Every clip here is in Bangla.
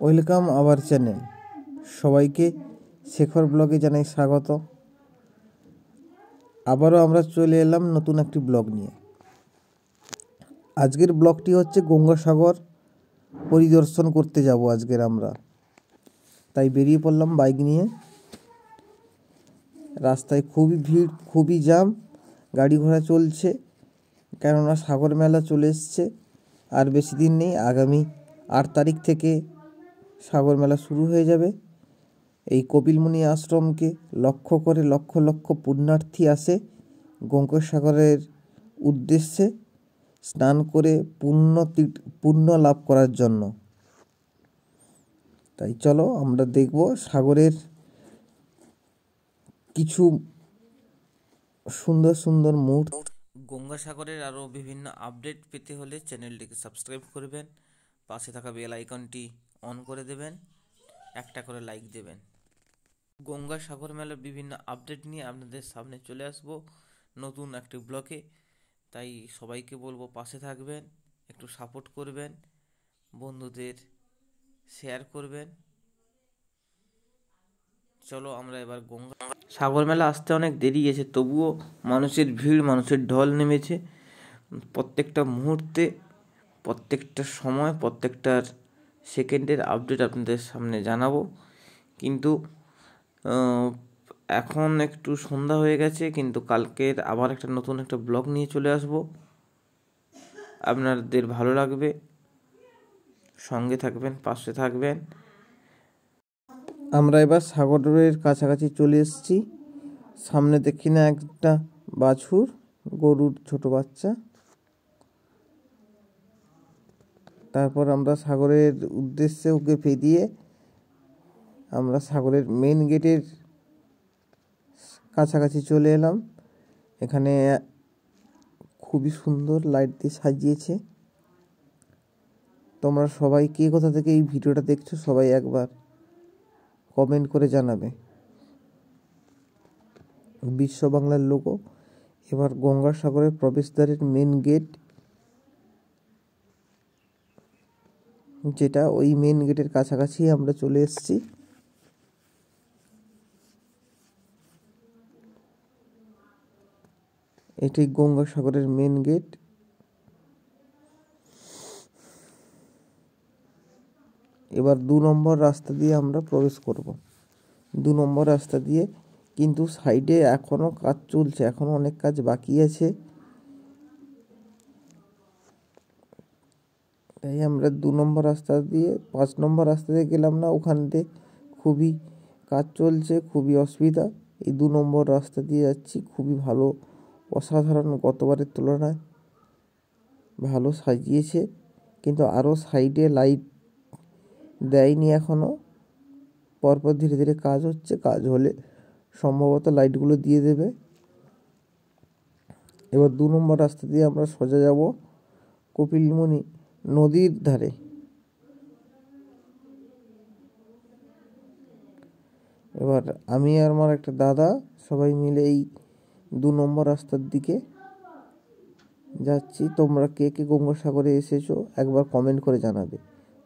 Welcome our channel. সবাইকে শেখর ব্লগে জানাই স্বাগত। আবারও আমরা চলে এলাম নতুন একটি ব্লগ নিয়ে। আজকের ব্লগটি হচ্ছে গঙ্গাসাগর পরিদর্শন করতে যাব আজকের আমরা, তাই বেরিয়ে পড়লাম বাইক নিয়ে। রাস্তায় খুবই ভিড়, খুবই জ্যাম, গাড়ি ঘোড়া চলছে, কেননা সাগর মেলা চলে এসছে। আর বেশি দিন নেই, আগামী 8 তারিখ থেকে সাগর মেলা শুরু হয়ে যাবে। এই কপিলমুনি আশ্রমকে লক্ষ্য করে লক্ষ লক্ষ পুণ্যার্থী আসে গঙ্গাসাগরের উদ্দেশ্যে স্নান করে পুণ্য লাভ করার জন্য। তাই চলো আমরা দেখব সাগরের কিছু সুন্দর সুন্দর মুহূর্ত। গঙ্গাসাগরের আরও বিভিন্ন আপডেট পেতে হলে চ্যানেলটিকে সাবস্ক্রাইব করবেন, পাশে থাকা বেল আইকনটি অন করে দেবেন, একটা করে লাইক দেবেন। গঙ্গাসাগর মেলার বিভিন্ন আপডেট নিয়ে আপনাদের সামনে চলে আসব নতুন একটি ব্লগে। তাই সবাইকে বলবো পাশে থাকবেন, একটু সাপোর্ট করবেন, বন্ধুদের শেয়ার করবেন। চলো আমরা এবার সাগর মেলা আসতে অনেক দেরি গেছে, তবুও মানুষের ভিড়, মানুষের ঢল নেমেছে। প্রত্যেকটা মুহূর্তে, প্রত্যেকটা সময়, প্রত্যেকটার সেকেন্ডের আপডেট আপনাদের সামনে জানাবো। কিন্তু এখন একটু সন্ধ্যা হয়ে গেছে, কিন্তু কালকের আবার একটা নতুন একটা ব্লগ নিয়ে চলে আসব। আপনাদের ভালো লাগবে, সঙ্গে থাকবেন, পাশে থাকবেন। আমরা এবার সাগরের কাছাকাছি চলে এসেছি। সামনে দেখি না একটা বাছুর, গরুর ছোট বাচ্চা। তারপর আমরা সাগরের উদ্দেশ্যে ওকে পেরিয়ে আমরা সাগরের মেন গেটের কাছাকাছি চলে এলাম। এখানে খুবই সুন্দর লাইট দিয়ে সাজিয়েছে। তোমরা সবাই কে কোথা থেকে এই ভিডিওটা দেখছো সবাই একবার কমেন্ট করে জানাবে। বিশ্ব বাংলার লোগো। এবার গঙ্গাসাগরের প্রবেশদ্বারের মেন গেট, যেটা ওই মেন গেটের কাছাকাছি আমরা চলে এসেছি। এটি গঙ্গাসাগরের মেন গেট। এবার 2 নম্বর রাস্তা দিয়ে আমরা প্রবেশ করব। 2 নম্বর রাস্তা দিয়ে, কিন্তু সাইডে এখনও কাজ চলছে, এখনও অনেক কাজ বাকি আছে। তাই আমরা 2 নম্বর রাস্তা দিয়ে 5 নম্বর রাস্তা দিয়ে গেলাম না, ওখান দিয়ে খুবই কাজ চলছে, খুবই অসুবিধা। এই 2 নম্বর রাস্তা দিয়ে যাচ্ছি। খুবই ভালো, অসাধারণ, গতবারের তুলনায় ভালো সাজিয়েছে, কিন্তু আরও সাইডে লাইট দেয়নি এখনও। পরপর ধীরে ধীরে কাজ হচ্ছে, কাজ হলে সম্ভবত লাইটগুলো দিয়ে দেবে। এবার 2 নম্বর রাস্তা দিয়ে আমরা সোজা যাব কপিলমুনি নদীর ধারে। এবার আমি আর আমার একটা দাদা সবাই মিলে এই 2 নম্বর রাস্তার দিকে যাচ্ছি। তোমরা কে কে গঙ্গাসাগরে এসেছো একবার কমেন্ট করে জানাবে।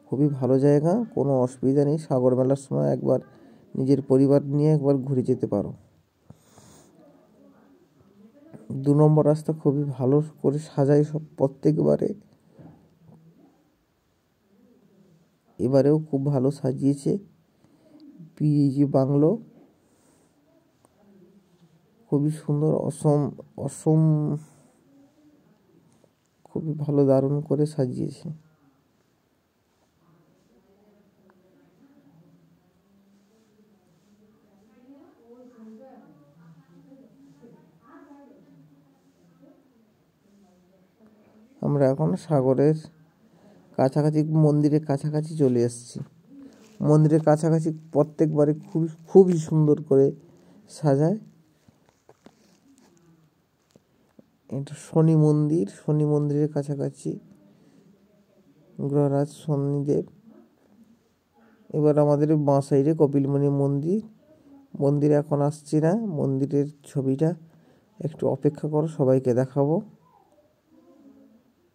খুবই ভালো জায়গা, কোনো অসুবিধা নেই। সাগর মেলার সময় একবার নিজের পরিবার নিয়ে একবার ঘুরে যেতে পারো। 2 নম্বর রাস্তা খুবই ভালো করে সাজায় সব প্রত্যেকবারে, এবারেও খুব ভালো সাজিয়েছে। পিএইচি বাংলো খুবই সুন্দর, অসম খুবই ভালো, দারুণ করে সাজিয়েছে। আমরা এখন সাগরের কাছাকাছি, মন্দিরের কাছাকাছি চলে এসেছি। মন্দিরের কাছাকাছি প্রত্যেকবারে খুবই সুন্দর করে সাজায়। এটা শনি মন্দির, শনি মন্দিরের কাছাকাছি গ্রহরাজ শনিদেব। এবার আমাদের বাঁ সাইডে কপিলমুনি মন্দির। মন্দিরে এখন আসছি না, মন্দিরের ছবিটা একটু অপেক্ষা করো, সবাইকে দেখাবো।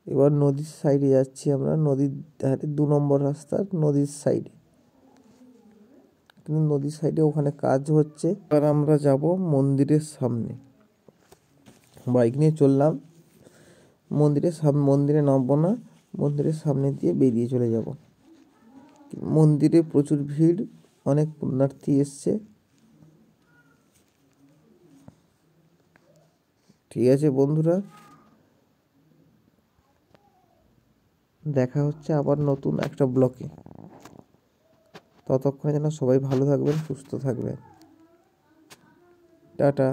এবার নদীর সাইডে যাচ্ছি আমরা, নদীর ধারে 2 নম্বর রাস্তার নদীর সাইডে। কিন্তু নদীর সাইডে ওখানে কাজ হচ্ছে। এবার আমরা যাব মন্দিরের সামনে, বাইক নিয়ে চললাম মন্দিরে নামবো না, মন্দিরের সামনে দিয়ে বেরিয়ে চলে যাব। মন্দিরে প্রচুর ভিড়, অনেক পুণ্যার্থী এসছে। ঠিক আছে বন্ধুরা, দেখা হচ্ছে আবার নতুন একটা ব্লকে। ততক্ষণে যেন সবাই ভালো থাকবেন, সুস্থ থাকবেন। টাটা।